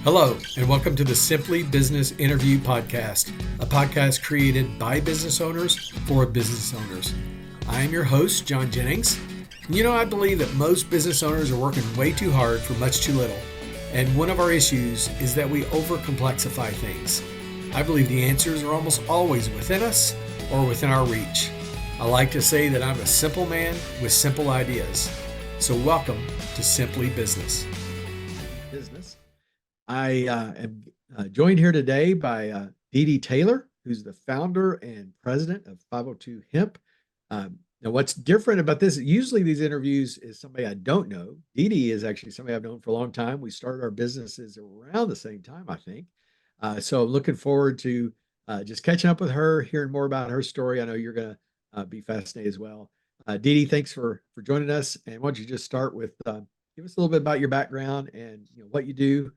Hello, and welcome to the Simply Business Interview Podcast, a podcast created by business owners for business owners. I am your host, John Jennings. I believe that most business owners are working way too hard for much too little. And one of our issues is that we overcomplexify things. I believe the answers are almost always within us or within our reach. I like to say that I'm a simple man with simple ideas. So welcome to Simply Business. I am joined here today by Dee Dee Taylor, who's the founder and president of 502 Hemp. Now, what's different about this, usually these interviews is somebody I don't know. Dee Dee is actually somebody I've known for a long time. We started our businesses around the same time, I think. So looking forward to just catching up with her, hearing more about her story. I know you're going to be fascinated as well. Dee Dee, thanks for joining us. And why don't you just start with give us a little bit about your background and what you do.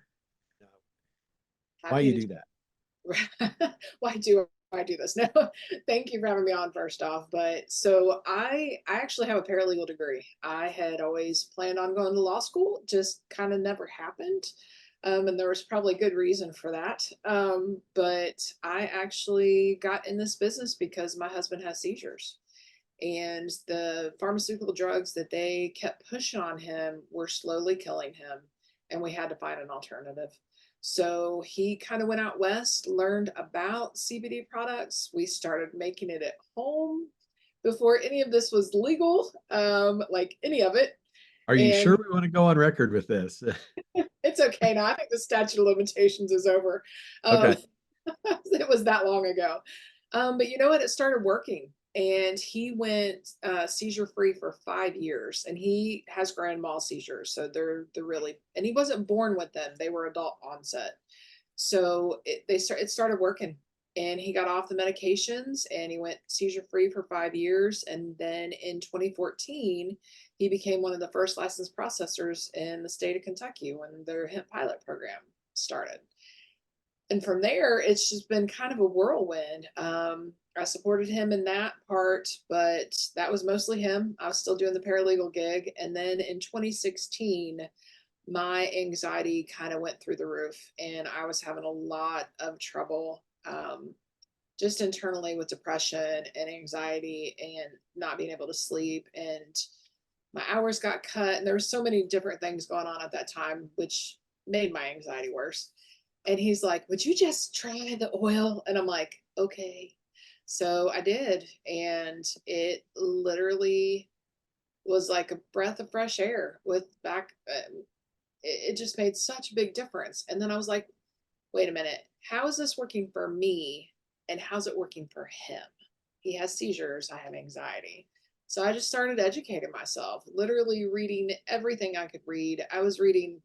Why you do that? Why do I do this? No, thank you for having me on first off. But so I actually have a paralegal degree. I had always planned on going to law school, just kind of never happened. And there was probably good reason for that. But I actually got in this business because my husband has seizures. And the pharmaceutical drugs that they kept pushing on him were slowly killing him. And we had to find an alternative. So he kind of went out west, learned about CBD products. We started making it at home before any of this was legal, like any of it. Are you sure we want to go on record with this? It's okay. Now I think the statute of limitations is over. Okay. It was that long ago. But you know what? It started working. And he went seizure free for 5 years, and he has grand mal seizures. So they're really, and he wasn't born with them. They were adult onset. So it started working, and he got off the medications and he went seizure free for 5 years. And then in 2014, he became one of the first licensed processors in the state of Kentucky when their hemp pilot program started. And from there, it's just been kind of a whirlwind. I supported him in that part, but that was mostly him. I was still doing the paralegal gig. And then in 2016, my anxiety kind of went through the roof, and I was having a lot of trouble just internally with depression and anxiety and not being able to sleep. And my hours got cut, and there were so many different things going on at that time, which made my anxiety worse. And he's like, would you just try the oil? And I'm like, okay. So I did. And it literally was like a breath of fresh air with back. It just made such a big difference. And then I was like, wait a minute, how is this working for me? And how's it working for him? He has seizures. I have anxiety. So I just started educating myself, literally reading everything I could read. I was reading,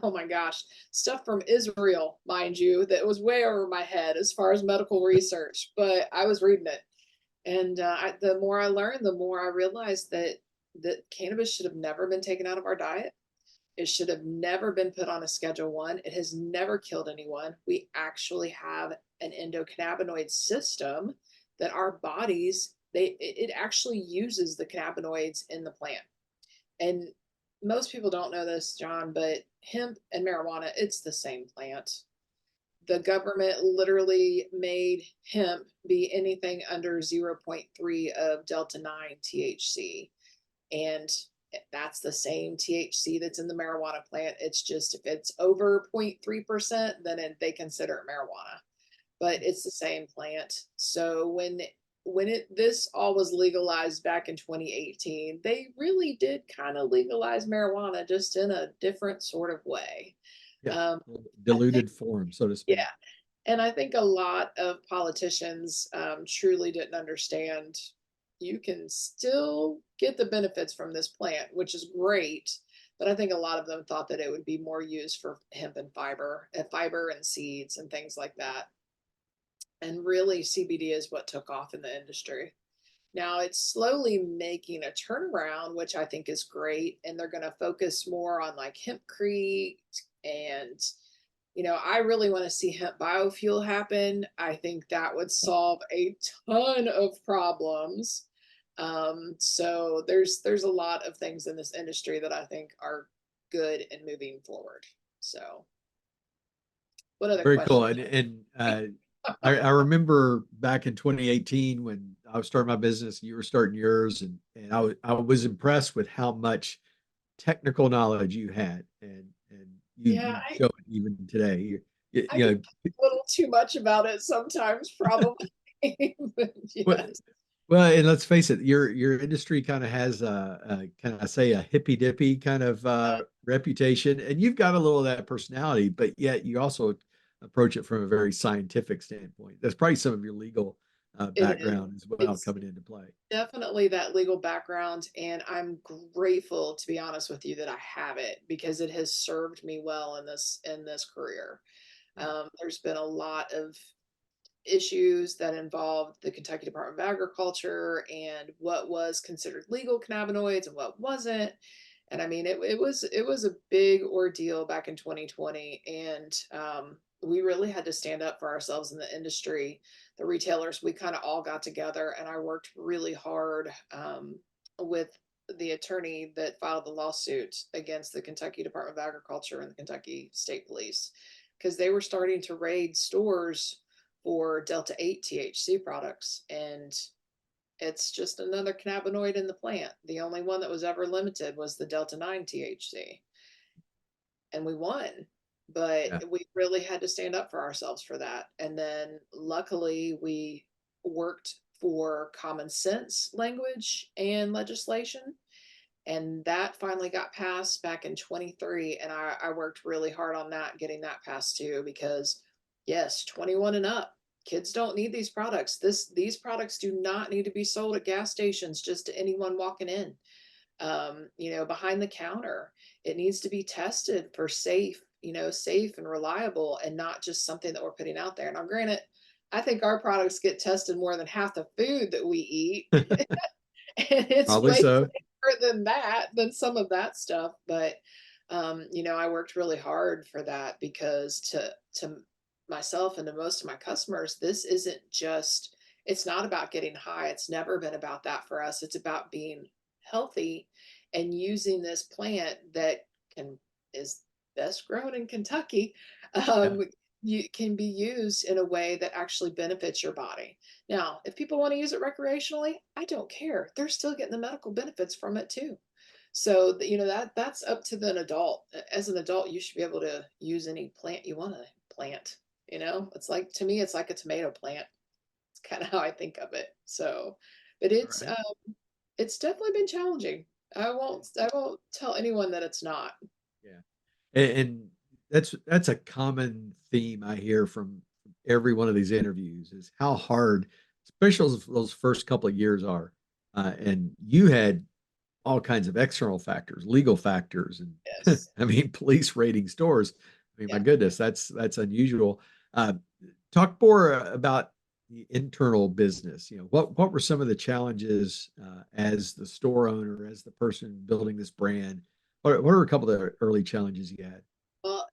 oh my gosh, stuff from Israel, mind you, that was way over my head as far as medical research, but I was reading it. And the more I learned, the more I realized that cannabis should have never been taken out of our diet. It should have never been put on a Schedule 1. It has never killed anyone. We actually have an endocannabinoid system that our bodies, it actually uses the cannabinoids in the plant. And most people don't know this, John, but hemp and marijuana, it's the same plant. The government literally made hemp be anything under 0.3 of Delta 9 THC. And that's the same THC that's in the marijuana plant. It's just if it's over 0.3%, then they consider it marijuana. But it's the same plant. So when this all was legalized back in 2018, they really did kind of legalize marijuana, just in a different sort of way. Yeah, diluted form, so to speak. Yeah. And I think a lot of politicians truly didn't understand you can still get the benefits from this plant, which is great. But I think a lot of them thought that it would be more used for hemp and fiber and seeds and things like that. And really, CBD is what took off in the industry. Now it's slowly making a turnaround, which I think is great. And they're going to focus more on like hempcrete. And, I really want to see hemp biofuel happen. I think that would solve a ton of problems. So there's a lot of things in this industry that I think are good and moving forward. So What other Very cool. questions? I remember back in 2018 when I was starting my business and you were starting yours, and I was impressed with how much technical knowledge you had, and Yeah, you show it even today. I You can know, talk a little too much about it sometimes, probably. But well, yes. well, and let's face it, your industry kind of has can I say, a hippy dippy kind of reputation, and you've got a little of that personality, but yet you also approach it from a very scientific standpoint. That's probably some of your legal It is. background as well It's coming into play. definitely that legal background, and I'm grateful, to be honest with you, that I have it because it has served me well in this career. Yeah, There's been a lot of issues that involved the Kentucky Department of Agriculture and what was considered legal cannabinoids and what wasn't. And I mean, it was a big ordeal back in 2020, and we really had to stand up for ourselves in the industry. The retailers, we kind of all got together, and I worked really hard with the attorney that filed the lawsuit against the Kentucky Department of Agriculture and the Kentucky State Police because they were starting to raid stores for Delta 8 THC products. And it's just another cannabinoid in the plant. The only one that was ever limited was the Delta 9 THC. And we won. But yeah, we really had to stand up for ourselves for that. And then luckily, we worked for common sense language and legislation. And that finally got passed back in 23. And I worked really hard on that, getting that passed too, because yes, 21 and up, kids don't need these products. These products do not need to be sold at gas stations just to anyone walking in. Behind the counter, it needs to be tested for safe and reliable, and not just something that we're putting out there. Now, granted, I think our products get tested more than half the food that we eat, and it's probably way so. safer than some of that stuff. But I worked really hard for that because to myself and to most of my customers, this isn't just, it's not about getting high. It's never been about that for us. It's about being healthy and using this plant that can is best grown in Kentucky. Yeah, Um, you can be used in a way that actually benefits your body. Now, if people want to use it recreationally, I don't care. They're still getting the medical benefits from it too. So, that's up to the adult. As an adult, you should be able to use any plant you want to plant. It's like, to me, it's like a tomato plant. It's kind of how I think of it. So, but all right. it's definitely been challenging. Yeah, I won't tell anyone that it's not. yeah. And that's a common theme I hear from every one of these interviews is how hard, especially those first couple of years are. And you had all kinds of external factors, legal factors, and Yes. I mean, police raiding stores. I mean, my Yeah. goodness, that's unusual. Uh, Talk more about the internal business. What were some of the challenges as the store owner, as the person building this brand? What are a couple of the early challenges you had? Well,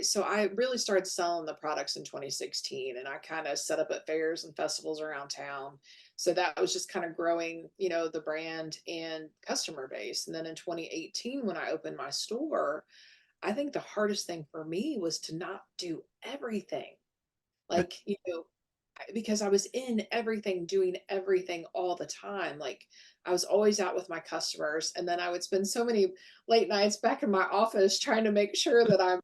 so I really started selling the products in 2016, and I kind of set up at fairs and festivals around town. So that was just kind of growing, the brand and customer base. And then in 2018, when I opened my store, I think the hardest thing for me was to not do everything. Yeah, Like, because I was in everything, doing everything all the time. Like, I was always out with my customers, and then I would spend so many late nights back in my office trying to make sure that I'm,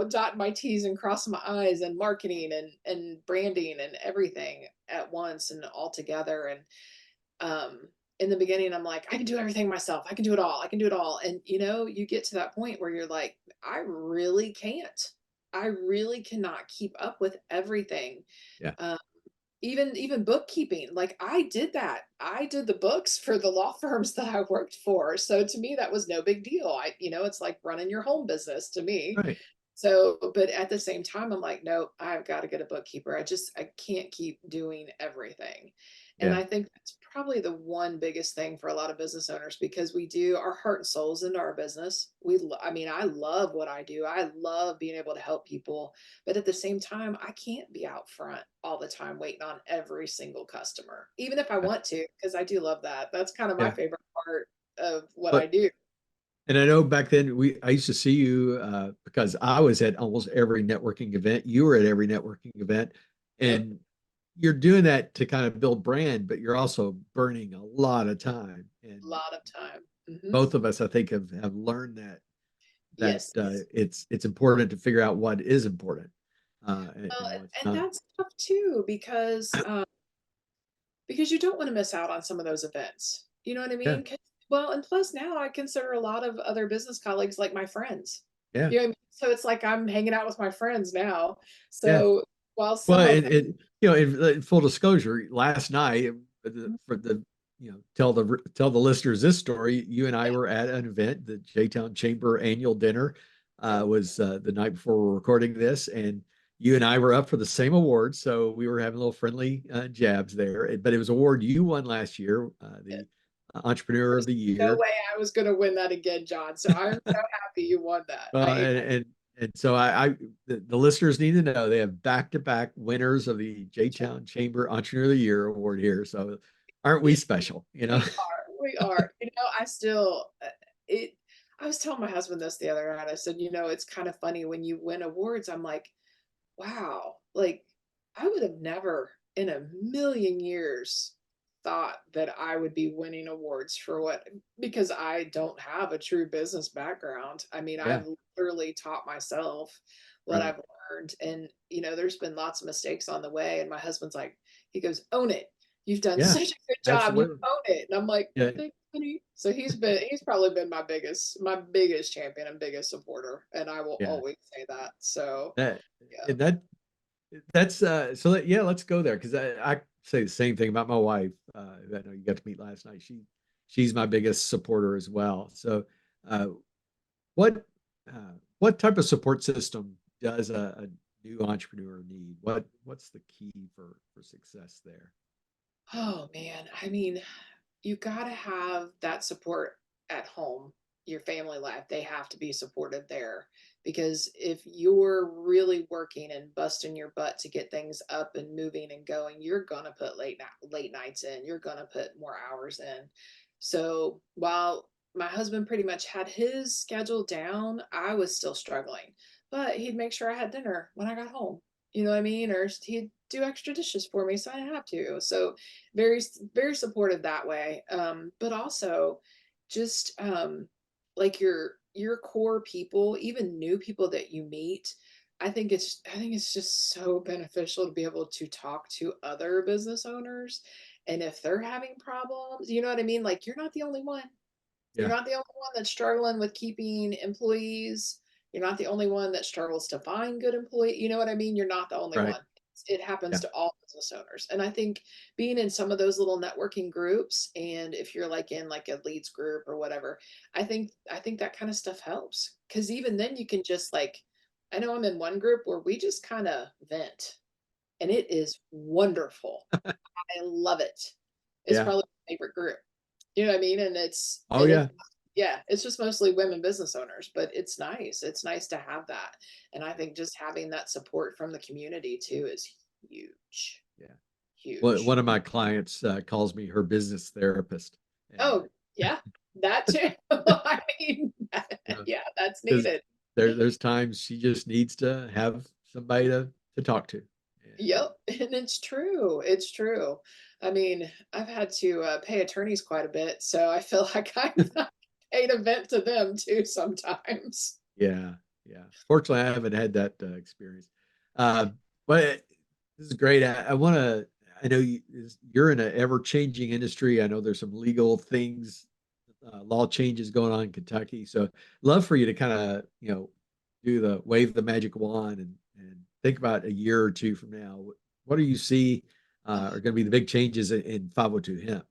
dotting my T's and crossing my I's, and marketing and branding and everything at once and all together. And in the beginning, I'm like, I can do everything myself. I can do it all. I can do it all. And you get to that point where you're like, I really can't. I really cannot keep up with everything. yeah, Um, even bookkeeping, like I did that. I did the books for the law firms that I worked for. So to me, that was no big deal. It's like running your home business to me. right. So, but at the same time, I'm like, no, I've got to get a bookkeeper. I can't keep doing everything. And Yeah, I think that's probably the one biggest thing for a lot of business owners because we do our heart and souls into our business. I mean, I love what I do. I love being able to help people. But at the same time, I can't be out front all the time waiting on every single customer, even if I yeah, want to, because I do love that. That's kind of my yeah. favorite part of what I But do. And I know back then I used to see you because I was at almost every networking event. You were at every networking event, Yep, and you're doing that to kind of build brand, but you're also burning a lot of time. And a lot of time. both of us, I think, have learned that Yes. it's important to figure out what is important and Well, what's and not. that's tough too because you don't want to miss out on some of those events. You know what I Yeah, mean? Well, and plus now I consider a lot of other business colleagues like my friends. yeah, You know what I mean? So it's like I'm hanging out with my friends now. yeah. So while some Well, of in full disclosure, last night for the tell the listeners this story. You and I were at an event, the J-Town Chamber annual dinner, them, was the night before we're recording this, and you and I were up for the same award, so we were having a little friendly jabs there. But it was an award you won last year, the Entrepreneur of there's the no Year. way I was going to win that again, John. So I'm so happy you won that. Well, and so the listeners need to know they have back-to-back winners of the J-Town Chamber Entrepreneur of the Year award here. So aren't we special, you know? We are. We are. I still it I was telling my husband this the other night. I said, it's kind of funny when you win awards. I'm like, wow, like I would have never in a million years thought that I would be winning awards for what because I don't have a true business background. I mean, Yeah, I've literally taught myself what right. I've learned and there's been lots of mistakes on the way and my husband's like he goes, "Own it. You've done Yeah, such a good job. You absolutely. own it." And I'm like, Yeah, "Thanks, honey." So he's probably been my biggest champion and biggest supporter and I will yeah. always say that. So, That yeah. and that's yeah, let's go there because I say the same thing about my wife. I know you got to meet last night. She's my biggest supporter as well. So uh, what what type of support system does a new entrepreneur need? What's the key for success there? Oh man, I mean, you got to have that support at home, your family life. They have to be supported there because if you're really working and busting your butt to get things up and moving and going, you're gonna put late nights in. You're gonna put more hours in. So while my husband pretty much had his schedule down, I was still struggling. But he'd make sure I had dinner when I got home. You know what I mean? Or he'd do extra dishes for me so I didn't have to. So very very supportive that way but also just like your core people, even new people that you meet. I think it's just so beneficial to be able to talk to other business owners, and if they're having problems, you know what I mean, like you're not the only one. You're Yeah, not the only one that's struggling with keeping employees. You're not the only one that struggles to find good employee. You know what I mean? You're not the only right. one. It happens Yeah, to all business owners. And I think being in some of those little networking groups, and if you're like in like a leads group or whatever, I think that kind of stuff helps. Cause even then you can just like I know I'm in one group where we just kind of vent and it is wonderful. I love it. It's yeah. probably my favorite group. You know what I mean? And Oh yeah, yeah, it's just mostly women business owners, but it's nice. It's nice to have that. And I think just having that support from the community too is huge. yeah. Well, Huge. one of my clients calls me her business therapist, and Oh, yeah, that too. I mean, you know, yeah, that's because needed. there's times she just needs to have somebody to talk to. And Yep, and it's true. It's true. I mean, I've had to pay attorneys quite a bit, so I feel like I'm paid a vent to them too sometimes. yeah, yeah. Fortunately, I haven't had that experience. Uh, but this is great. I want to. I know you're in an ever-changing industry. I know there's some legal things, law changes going on in Kentucky. So, love for you to kind of do the wave the magic wand and think about a year or two from now. What do you see are going to be the big changes in 502 hemp?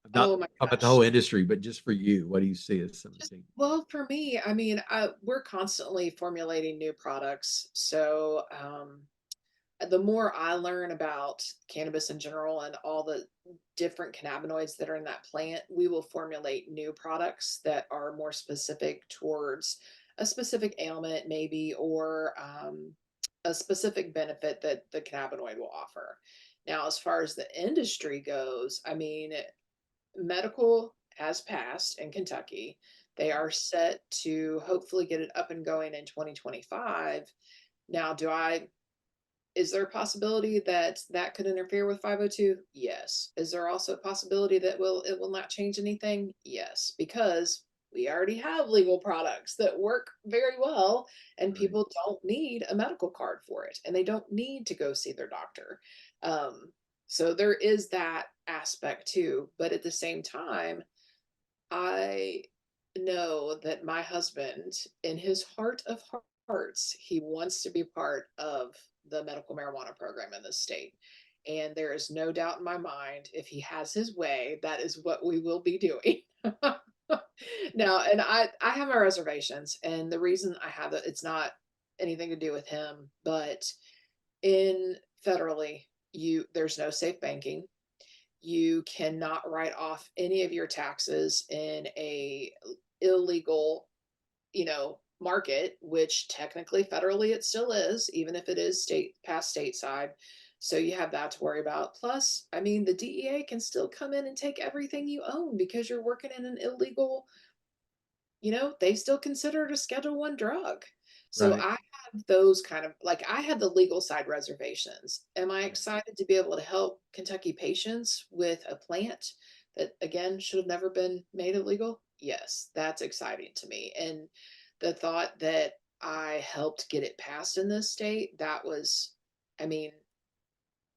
I'm not Oh talking my about the gosh. whole industry, but just for you, what do you see as some of the Just things? well, for me, I mean, we're constantly formulating new products. So, the more I learn about cannabis in general and all the different cannabinoids that are in that plant, we will formulate new products that are more specific towards a specific ailment, maybe, or a specific benefit that the cannabinoid will offer. Now, as far as the industry goes, I mean, medical has passed in Kentucky. They are set to hopefully get it up and going in 2025. Now, is there a possibility that that could interfere with 502? Yes. Is there also a possibility that it will not change anything? Yes, because we already have legal products that work very well, and Right. people don't need a medical card for it, and they don't need to go see their doctor. Um, so there is that aspect too. But at the same time, I know that my husband, in his heart of hearts, he wants to be part of the medical marijuana program in this state. And there is no doubt in my mind, if he has his way, that is what we will be doing. Now, and I have my reservations, and the reason I have it, it's not anything to do with him, but in federally, there's no safe banking. You cannot write off any of your taxes in a illegal, market, which technically federally it still is, even if it is state past stateside. So you have that to worry about. Plus, I mean, the DEA can still come in and take everything you own because you're working in an illegal, they still consider it a Schedule One drug. So Right. I have those kind of, like, I had the legal side reservations. Am I Yeah. excited to be able to help Kentucky patients with a plant that again should have never been made illegal? Yes, that's exciting to me. And the thought that I helped get it passed in this state, that was, I mean,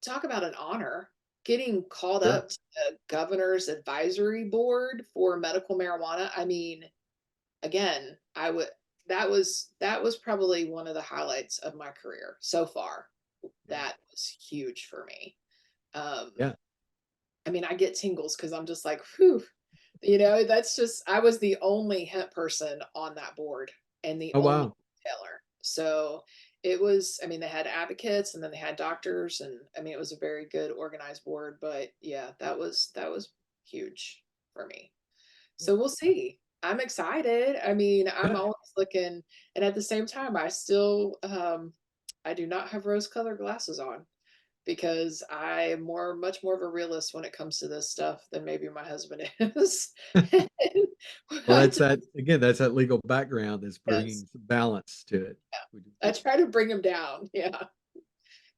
talk about an honor. Getting called Sure. up to the governor's advisory board for medical marijuana. I mean, again, I would that was probably one of the highlights of my career so far. Yeah. That was huge for me. Um, Yeah. I mean, I get tingles because I'm just like, whew, that's just I was the only hemp person on that board and the Oh, only wow. retailer. So it was, I mean, they had advocates and then they had doctors, and I mean it was a very good organized board, but yeah, that was huge for me. Yeah. So we'll see. I'm excited. I mean, I'm Yeah. always looking, and at the same time, I do not have rose-colored glasses on because I am much more of a realist when it comes to this stuff than maybe my husband is. Well, I that's just, that again, that's that legal background that's yes, bringing some balance to it. yeah. Which is I good. try to bring him down. Yeah,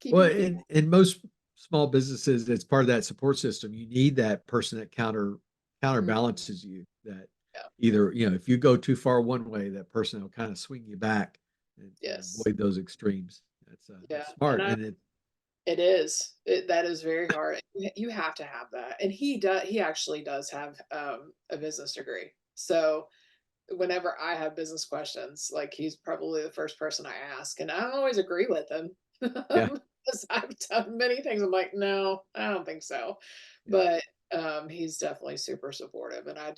Well, keeping people. in most small businesses, it's part of that support system. You need that person that Mhm. counterbalances you. That Yeah. either, if you go too far one way, that person will kind of swing you back and Yes. avoid those extremes. Yeah. That's And smart. And it it is. That is very hard. You have to have that. And he actually does have a business degree. So whenever I have business questions, like he's probably the first person I ask, and I don't always agree with him. yeah, Because I've done many things. I'm like, no, I don't think so. yeah, But he's definitely super supportive, and I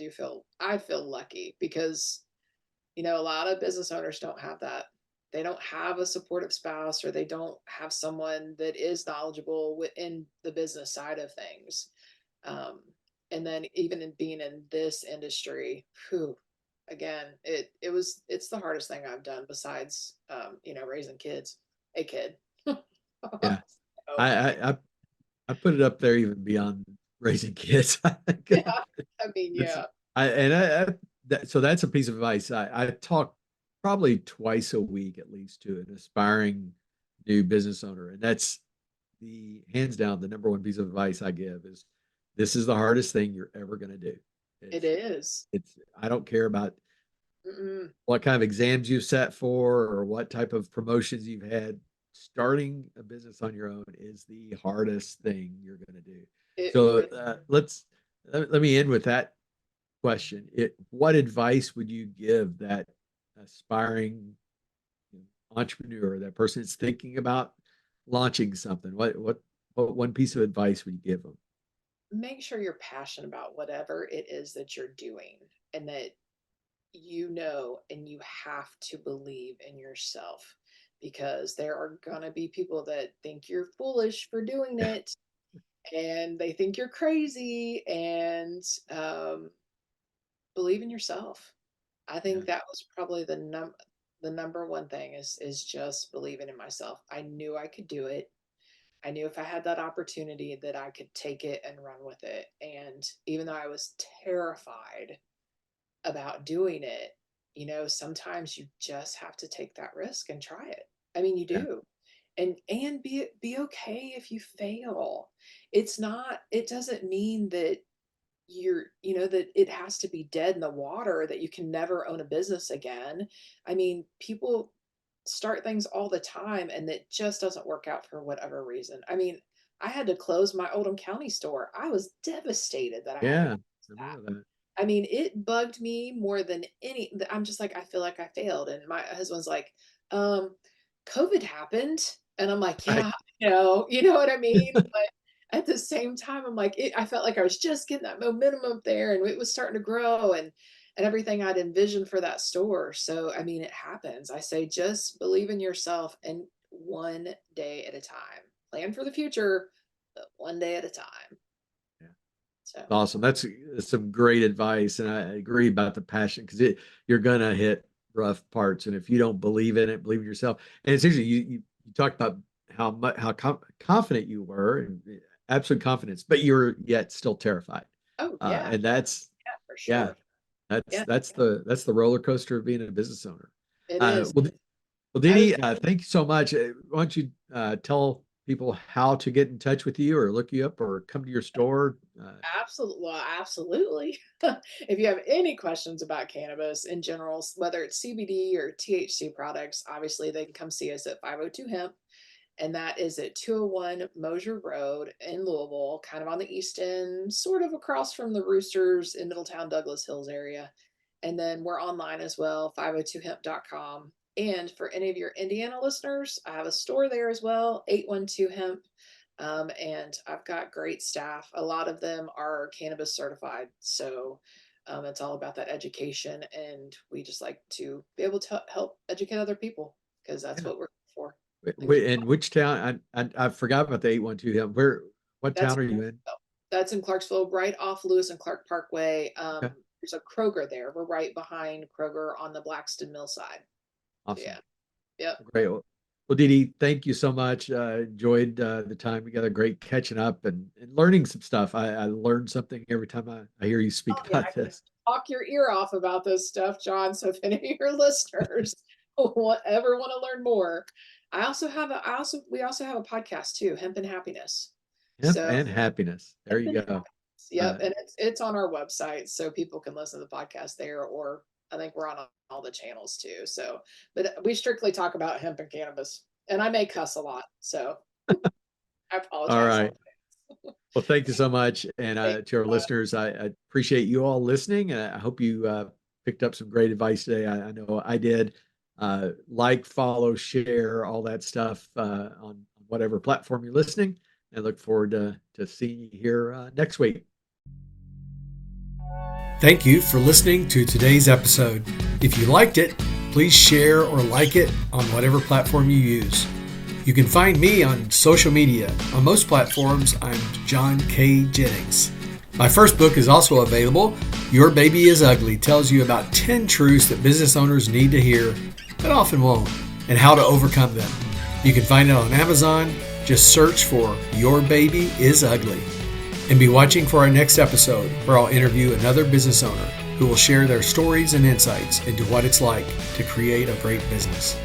feel lucky because a lot of business owners don't have that. They don't have a supportive spouse, or they don't have someone that is knowledgeable within the business side of things. Um, and then even in being in this industry, whew, again, it's the hardest thing I've done besides raising kids, a kid. yeah. So, I put it up there even beyond raising kids. I think yeah, I mean, it's yeah, so that's a piece of advice. I talk probably twice a week at least to an aspiring new business owner, and that's the hands down the number one piece of advice I give is this is the hardest thing you're ever going to do. it It's is. it's I don't care about Mm-mm. what kind of exams you've sat for or what type of promotions you've had. Starting a business on your own is the hardest thing you're going to do. It So really. let me end with that question. What advice would you give that aspiring entrepreneur, that person that's thinking about launching something? What one piece of advice would you give them? Make sure you're passionate about whatever it is that you're doing, and that and you have to believe in yourself, because there are going to be people that think you're foolish for doing it, and they think you're crazy, and um, believe in yourself. I Yeah, think that was probably the number one thing is just believing in myself. I knew I could do it. I knew if I had that opportunity that I could take it and run with it. And even though I was terrified, about doing it, sometimes you just have to take that risk and try it. I mean, you Yeah. do. And be okay if you fail. It doesn't mean that that it has to be dead in the water, that you can never own a business again. I mean, people start things all the time and it just doesn't work out for whatever reason. I mean, I had to close my Oldham County store. I was devastated that I had to Yeah. close I that. remember that. I mean, it bugged me more than I'm just like, I feel like I failed. And my husband's like, um, COVID happened. And I'm like, Right. yeah, you know what I mean? But at the same time, I'm like, I felt like I was just getting that momentum up there and it was starting to grow and everything I'd envisioned for that store. So, I mean, it happens. I say, just believe in yourself and one day at a time. Plan for the future, but one day at a time. Yeah. So, Awesome. That's some great advice. And I agree about the passion because you're going to hit rough parts. And if you don't believe in it, believe in yourself. And it's interesting, you talked about how confident you were and absolute confidence, but you're yet still terrified. oh, yeah, And that's, yeah, for yeah, sure. that's, Yeah, that's the roller coaster of being a business owner. it Uh, is. well, well, Dee I was Dee, thank you so much. Why don't you tell people how to get in touch with you or look you up or come to your store? absolutely, well, absolutely. If you have any questions about cannabis in general, whether it's CBD or THC products, obviously they can come see us at 502 Hemp. And that is at 201 Mosier Road in Louisville, kind of on the east end, sort of across from the Roosters in Middletown, Douglas Hills area. And then we're online as well, 502hemp.com. And for any of your Indiana listeners, I have a store there as well, 812 Hemp. And I've got great staff. A lot of them are cannabis certified. So it's all about that education. And we just like to be able to help educate other people because that's Yeah. what we're for. In which town? I forgot about the 812 Hemp. What That's town are you in? that's in Clarksville, right off Lewis and Clark Parkway. Okay, There's a Kroger there. We're right behind Kroger on the Blackston Mill side. So, awesome. yeah. Yep. Great. Well, Dee Dee, thank you so much. Enjoyed the time together. Great catching up and learning some stuff. I learned something every time I hear you speak Oh, yeah, I about can this. talk your ear off about this stuff, John. So if any of your listeners ever want to learn more, we also have a podcast too, Hemp and Happiness. Hemp So and happiness. There Hemp you and go. Happiness. Yep. Uh, And it's on our website so people can listen to the podcast there, or I think we're on all the channels too. So, but we strictly talk about hemp and cannabis, and I may cuss a lot. So I all apologize. right. Well, thank you so much. And to our listeners, I appreciate you all listening. And I hope you picked up some great advice today. I know I did. Like, follow, share, all that stuff on whatever platform you're listening. And look forward to seeing you here next week. Thank you for listening to today's episode. If you liked it, please share or like it on whatever platform you use. You can find me on social media. On most platforms, I'm John K. Jennings. My first book is also available. Your Baby is Ugly tells you about 10 truths that business owners need to hear, but often won't, and how to overcome them. You can find it on Amazon. Just search for Your Baby is Ugly. And be watching for our next episode where I'll interview another business owner who will share their stories and insights into what it's like to create a great business.